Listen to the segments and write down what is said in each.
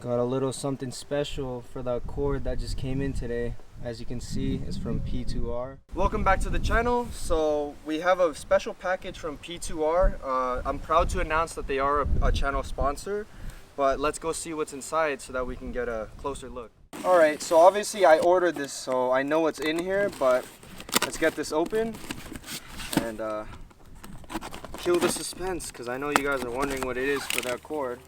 Got a little something special for the cord that just came in today. As you can see, it's from P2R. Welcome back to the channel. So we have a special package from P2R. I'm proud to announce that they are a channel sponsor, but let's go see what's inside so that we can get a closer look. All right, so obviously I ordered this, so I know what's in here, but let's get this open and kill the suspense, because I know you guys are wondering what it is for that cord.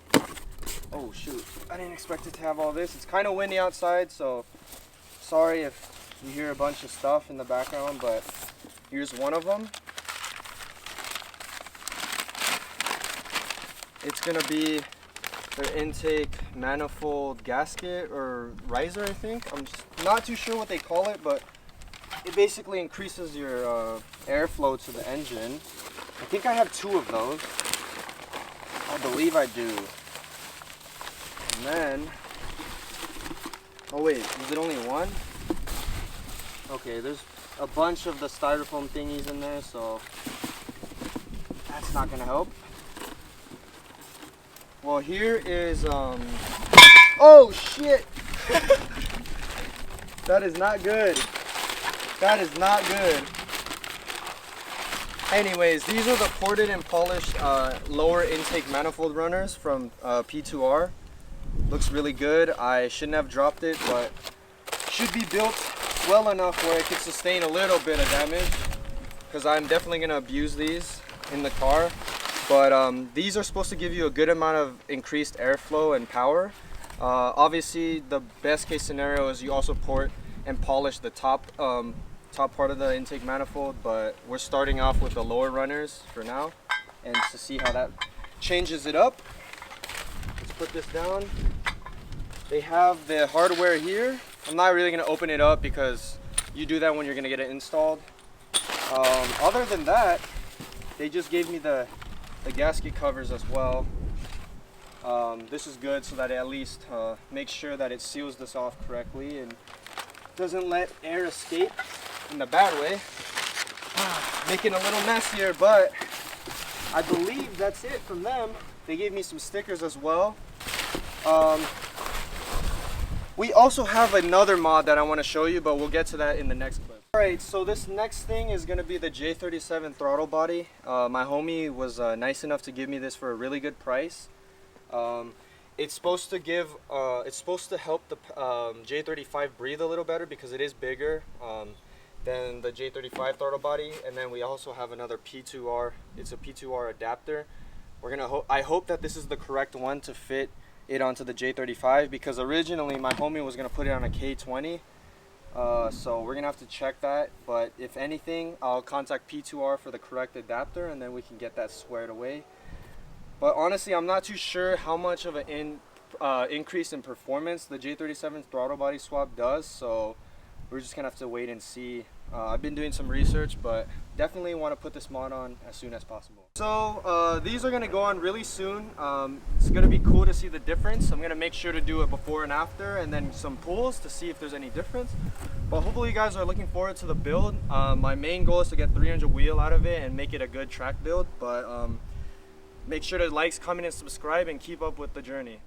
Oh shoot, I didn't expect it to have all this. It's kind of windy outside, so sorry if you hear a bunch of stuff in the background, but here's one of them. It's gonna be their intake manifold gasket or riser, I think. I'm just not too sure what they call it, but it basically increases your airflow to the engine. I think I have two of those. I believe I do. And then, oh wait, is it only one? Okay, there's a bunch of the styrofoam thingies in there, so that's not gonna help. Well, here is, oh shit! That is not good. That is not good. Anyways, these are the ported and polished lower intake manifold runners from P2R. Looks really good. I shouldn't have dropped it, but should be built well enough where it could sustain a little bit of damage, because I'm definitely going to abuse these in the car. But these are supposed to give you a good amount of increased airflow and power. Obviously, the best case scenario is you also port and polish the top part of the intake manifold, but we're starting off with the lower runners for now, and to see how that changes it up. Let's put this down. They have the hardware here. I'm not really going to open it up because you do that when you're going to get it installed. Other than that, they just gave me the gasket covers as well. This is good so that it at least makes sure that it seals this off correctly and doesn't let air escape in the bad way. Making a little messier, but I believe that's it from them. They gave me some stickers as well. We also have another mod that I want to show you, but we'll get to that in the next clip. Alright, so this next thing is going to be the J37 Throttle Body. My homie was nice enough to give me this for a really good price. It's supposed to help the J35 breathe a little better because it is bigger than the J35 Throttle Body. And then we also have another P2R. It's a P2R adapter. I hope that this is the correct one to fit it onto the J35, because originally my homie was gonna put it on a K20. So we're gonna have to check that, but if anything, I'll contact P2R for the correct adapter and then we can get that squared away. But honestly, I'm not too sure how much of an increase in performance the J37 Throttle Body swap does, so we're just gonna have to wait and see. I've been doing some research, but definitely want to put this mod on as soon as possible. So these are gonna go on really soon. It's gonna be cool to see the difference. I'm gonna make sure to do it before and after, and then some pulls to see if there's any difference. But hopefully you guys are looking forward to the build. My main goal is to get 300 wheel out of it and make it a good track build. But make sure to like, comment, and subscribe, and keep up with the journey.